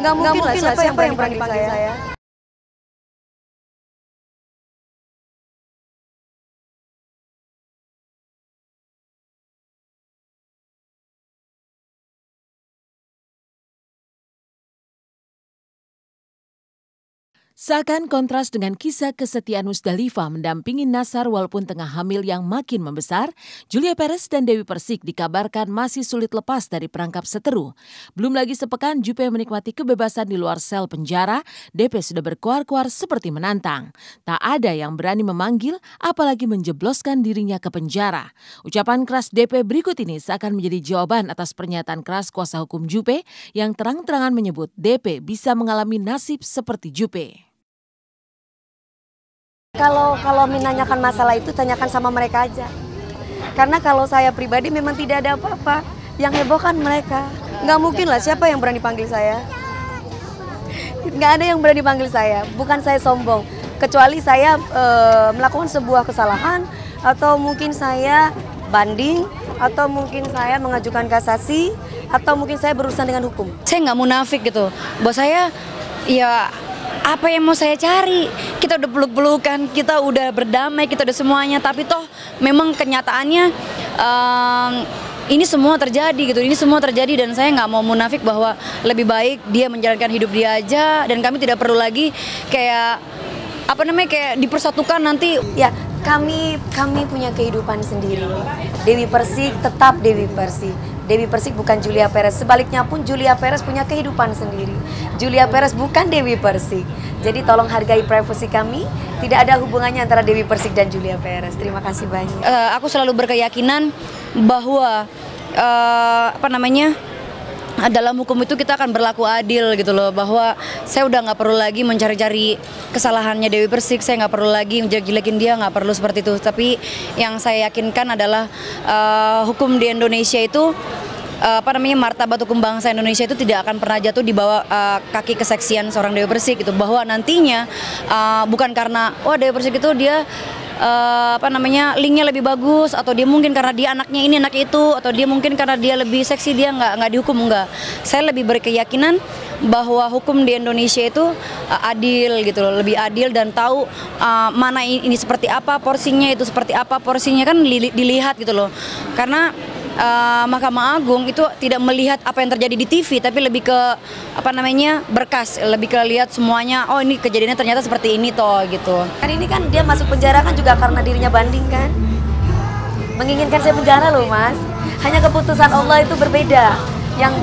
Nggak mungkin lah, siapa yang berani panggil saya? Seakan kontras dengan kisah kesetiaan Musdalifah mendampingi Nasar walaupun tengah hamil yang makin membesar, Julia Perez dan Dewi Persik dikabarkan masih sulit lepas dari perangkap seteru. Belum lagi sepekan Jupe menikmati kebebasan di luar sel penjara, DP sudah berkuar-kuar seperti menantang. Tak ada yang berani memanggil, apalagi menjebloskan dirinya ke penjara. Ucapan keras DP berikut ini seakan menjadi jawaban atas pernyataan keras kuasa hukum Jupe yang terang-terangan menyebut DP bisa mengalami nasib seperti Jupe. Kalau menanyakan masalah itu tanyakan sama mereka aja. Karena kalau saya pribadi memang tidak ada apa-apa. Yang heboh kan mereka. Nggak mungkin lah, siapa yang berani panggil saya? Nggak ada yang berani panggil saya. Bukan saya sombong. Kecuali saya melakukan sebuah kesalahan. Atau mungkin saya banding. Atau mungkin saya mengajukan kasasi. Atau mungkin saya berurusan dengan hukum. Saya nggak munafik gitu. Buat saya, ya apa yang mau saya cari? Kita udah peluk-pelukan, kita udah berdamai, kita udah semuanya. Tapi toh memang kenyataannya ini semua terjadi gitu. Ini semua terjadi dan saya nggak mau munafik bahwa lebih baik dia menjalankan hidup dia aja dan kami tidak perlu lagi kayak kayak dipersatukan nanti. Ya, kami punya kehidupan sendiri. Dewi Persik tetap Dewi Persik. Dewi Persik bukan Julia Perez. Sebaliknya pun Julia Perez punya kehidupan sendiri. Julia Perez bukan Dewi Persik. Jadi tolong hargai privasi kami. Tidak ada hubungannya antara Dewi Persik dan Julia Perez. Terima kasih banyak. Aku selalu berkeyakinan bahwa dalam hukum itu kita akan berlaku adil gitu loh, bahwa saya udah nggak perlu lagi mencari-cari kesalahannya Dewi Persik, saya nggak perlu lagi menjelek-jelekin dia, nggak perlu seperti itu. Tapi yang saya yakinkan adalah hukum di Indonesia itu martabat hukum bangsa Indonesia itu tidak akan pernah jatuh di bawah kaki keseksian seorang Dewi Persik gitu, bahwa nantinya bukan karena Dewi Persik itu dia linknya lebih bagus, atau dia mungkin karena dia anaknya ini anak itu, atau dia mungkin karena dia lebih seksi dia nggak dihukum. Enggak, saya lebih berkeyakinan bahwa hukum di Indonesia itu adil gitu loh, lebih adil dan tahu mana ini seperti apa porsinya, itu seperti apa porsinya, kan dilihat gitu loh. Karena Mahkamah Agung itu tidak melihat apa yang terjadi di TV, tapi lebih ke berkas, lebih ke lihat semuanya. Oh, ini kejadiannya ternyata seperti ini toh gitu. Kan ini kan dia masuk penjara kan juga karena dirinya banding kan. Menginginkan saya penjara loh Mas. Hanya keputusan Allah itu berbeda. Yang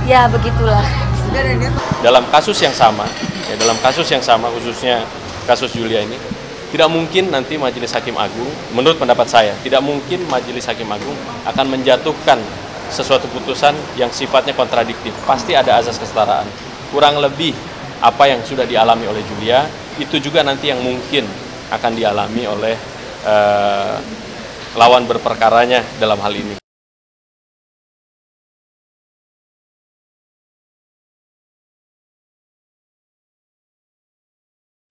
ya begitulah. Dalam kasus yang sama khususnya kasus Julia ini, tidak mungkin nanti Majelis Hakim Agung, menurut pendapat saya, tidak mungkin Majelis Hakim Agung akan menjatuhkan sesuatu putusan yang sifatnya kontradiktif. Pasti ada azas kesetaraan. Kurang lebih apa yang sudah dialami oleh Julia, itu juga nanti yang mungkin akan dialami oleh lawan berperkaranya dalam hal ini.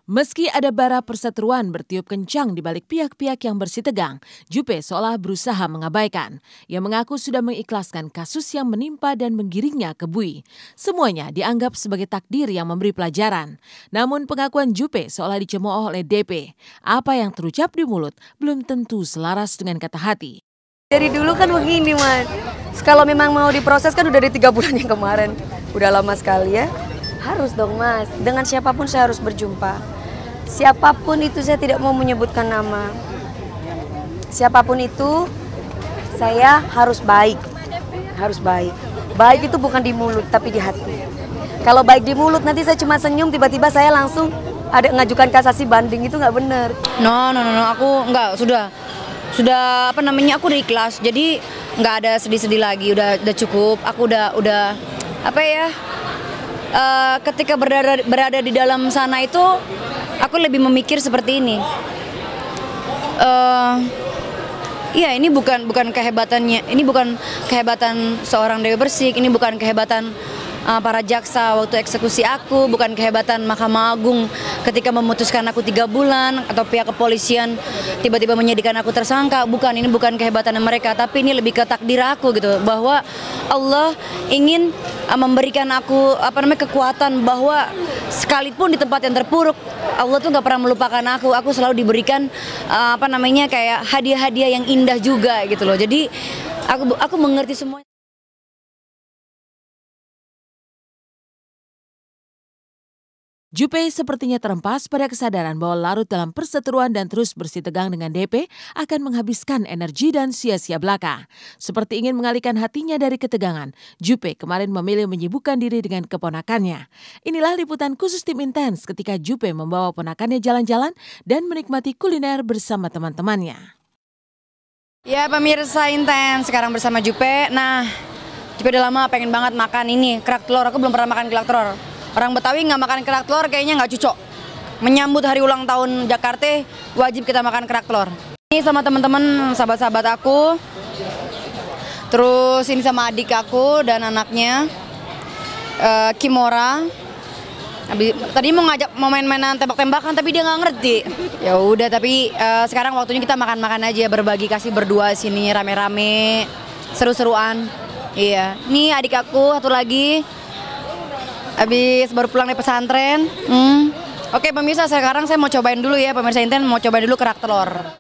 Meski ada bara perseteruan bertiup kencang di balik pihak-pihak yang bersitegang, Jupe seolah berusaha mengabaikan. Ia mengaku sudah mengikhlaskan kasus yang menimpa dan menggiringnya ke bui. Semuanya dianggap sebagai takdir yang memberi pelajaran. Namun pengakuan Jupe seolah dicemooh oleh DP. Apa yang terucap di mulut belum tentu selaras dengan kata hati. Dari dulu kan begini Mas. Kalau memang mau diproses kan udah dari 3 bulan yang kemarin. Udah lama sekali ya. Harus dong Mas. Dengan siapapun saya harus berjumpa. Siapapun itu saya tidak mau menyebutkan nama. Siapapun itu saya harus baik. Harus baik. Baik itu bukan di mulut tapi di hati. Kalau baik di mulut nanti saya cuma senyum, tiba-tiba saya langsung ada ngajukan kasasi banding, itu nggak benar. No, aku nggak, sudah aku udah ikhlas. Jadi nggak ada sedih-sedih lagi, udah cukup. Aku udah ketika berada di dalam sana itu aku lebih memikir seperti ini. Iya, ini bukan kehebatannya, ini bukan kehebatan seorang Dewi Persik, ini bukan kehebatan para jaksa waktu eksekusi aku, bukan kehebatan Mahkamah Agung ketika memutuskan aku 3 bulan, atau pihak kepolisian tiba-tiba menjadikan aku tersangka. Bukan, ini bukan kehebatan mereka, tapi ini lebih ke takdir aku gitu, bahwa Allah ingin memberikan aku kekuatan, bahwa sekalipun di tempat yang terpuruk, Allah tuh nggak pernah melupakan aku. Aku selalu diberikan kayak hadiah-hadiah yang indah juga gitu loh. Jadi aku mengerti semua. Juppe sepertinya terempas pada kesadaran bahwa larut dalam perseteruan dan terus bersitegang dengan DP akan menghabiskan energi dan sia-sia belaka. Seperti ingin mengalihkan hatinya dari ketegangan, Juppe kemarin memilih menyibukkan diri dengan keponakannya. Inilah liputan khusus tim Intens ketika Juppe membawa ponakannya jalan-jalan dan menikmati kuliner bersama teman-temannya. Ya pemirsa Intens, sekarang bersama Juppe. Nah, Juppe udah lama pengen banget makan ini, kerak telur. Aku belum pernah makan kerak telur. Orang Betawi nggak makan kerak telur kayaknya nggak cocok. Menyambut hari ulang tahun Jakarta, wajib kita makan kerak telur. Ini sama teman-teman, sahabat-sahabat aku. Terus ini sama adik aku dan anaknya, Kimora. Tadi mau ngajak mau main-mainan tembak-tembakan tapi dia nggak ngerti. Ya udah, tapi sekarang waktunya kita makan-makan aja, berbagi kasih berdua sini rame-rame, seru-seruan. Iya, ini adik aku satu lagi. Habis baru pulang dari pesantren. Oke pemirsa, sekarang saya mau cobain dulu ya, pemirsa Intens mau cobain dulu kerak telur.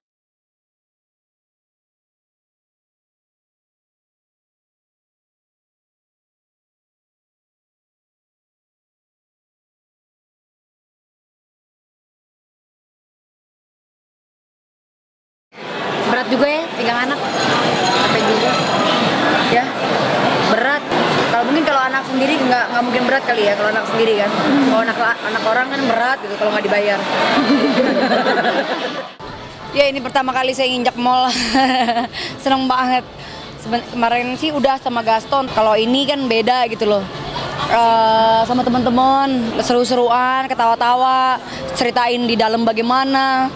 Berat juga ya, pegang anak. Capek juga. Ya, berat. Kalau anak sendiri nggak mungkin berat kali ya, kalau anak sendiri kan. Kalau anak orang kan berat gitu kalau nggak dibayar. Ya ini pertama kali saya nginjak mall. Seneng banget. Kemarin sih udah sama Gaston. Kalau ini kan beda gitu loh. Sama teman-teman, seru-seruan, ketawa-tawa, ceritain di dalam bagaimana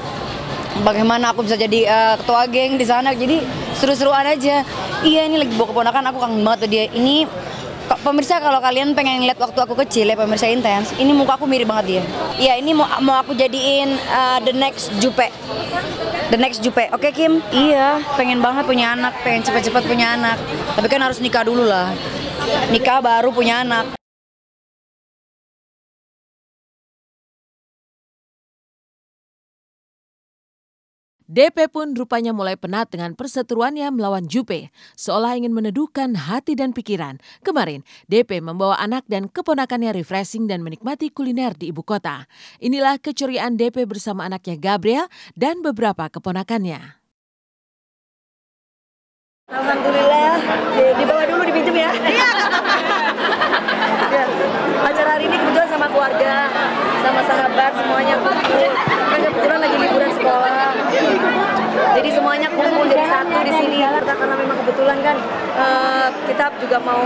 aku bisa jadi ketua geng di sana. Jadi seru-seruan aja. Iya, ini lagi bawa keponakan, aku kangen banget tuh dia. Ini pemirsa, kalau kalian pengen lihat waktu aku kecil ya pemirsa Intens, ini muka aku mirip banget dia. Iya, ini mau aku jadiin the next Juppe. The next Juppe. Oke Kim? Iya, pengen banget punya anak, pengen cepet-cepet punya anak. Tapi kan harus nikah dulu lah. Nikah baru punya anak. DP pun rupanya mulai penat dengan perseteruannya melawan Juppe, seolah ingin meneduhkan hati dan pikiran. Kemarin, DP membawa anak dan keponakannya refreshing dan menikmati kuliner di ibu kota. Inilah keceriaan DP bersama anaknya Gabriel dan beberapa keponakannya. Alhamdulillah, dibawa dulu dipinjem ya. Acara hari ini kebetulan sama keluarga, sama sahabat semuanya kumpul. Kan kebetulan lagi liburan sekolah, jadi semuanya kumpul jadi satu di sini. Karena memang kebetulan kan kita juga mau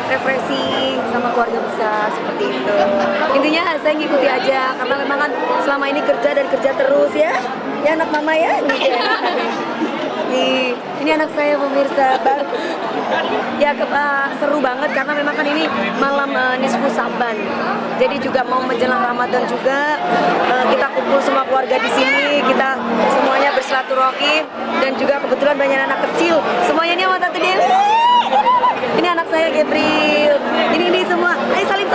refreshing sama keluarga besar seperti itu. Intinya saya ngikuti aja karena memang kan selama ini kerja dan kerja terus ya anak mama ya. Gitu ya. Ini anak saya pemirsa baru. Ya seru banget karena memang kan ini malam nisfu Saban. Jadi juga mau menjelang Ramadan juga kita kumpul semua keluarga di sini, kita semuanya bersilaturahim dan juga kebetulan banyak anak kecil. Semuanya ini sama Tante Dewi. Ini anak saya Gabriel. Ini semua. Ayo salim.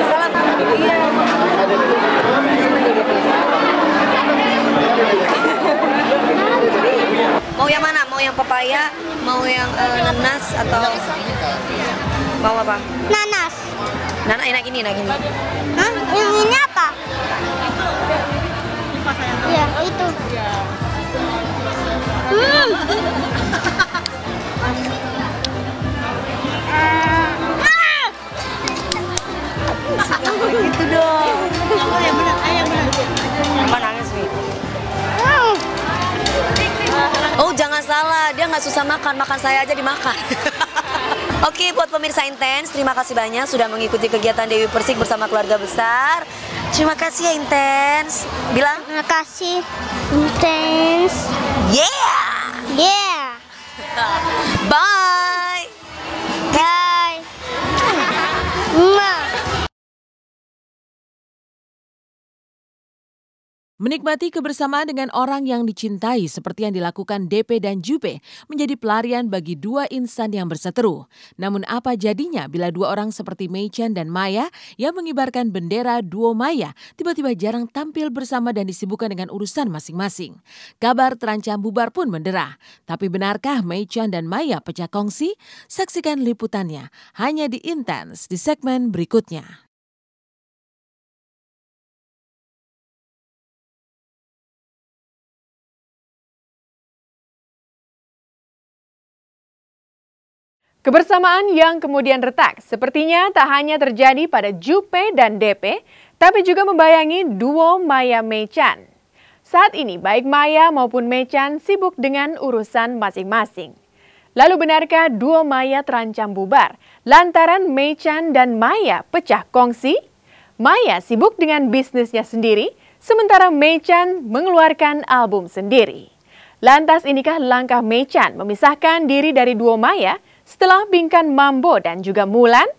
Salam. Iya. Mau yang mana? Mau yang pepaya? Mau yang nanas atau mau apa? Nanas. Enak ini. Hah? Yang ini apa? Ya, itu. Gitu dong. Yang benar. Apa nangis nih? Oh jangan salah, dia nggak susah makan saya aja dimakan. Oke, buat pemirsa Intens, terima kasih banyak sudah mengikuti kegiatan Dewi Persik bersama keluarga besar. Terima kasih ya Intens. Bilang Terima kasih Intens. Yeah. Yeah. Bye. Bye. Menikmati kebersamaan dengan orang yang dicintai seperti yang dilakukan DP dan Jupe menjadi pelarian bagi dua insan yang berseteru. Namun apa jadinya bila dua orang seperti Mei-chan dan Maya yang mengibarkan bendera duo Maya tiba-tiba jarang tampil bersama dan disibukkan dengan urusan masing-masing. Kabar terancam bubar pun mendera. Tapi benarkah Mei-chan dan Maya pecah kongsi? Saksikan liputannya hanya di Intens di segmen berikutnya. Kebersamaan yang kemudian retak sepertinya tak hanya terjadi pada Jupe dan DP, tapi juga membayangi duo Maya Mei-chan. Saat ini baik Maya maupun Mei-chan sibuk dengan urusan masing-masing. Lalu benarkah duo Maya terancam bubar lantaran Mei-chan dan Maya pecah kongsi? Maya sibuk dengan bisnisnya sendiri, sementara Mei-chan mengeluarkan album sendiri. Lantas inikah langkah Mei-chan memisahkan diri dari duo Maya setelah Bingkan Mambo dan juga Mulan?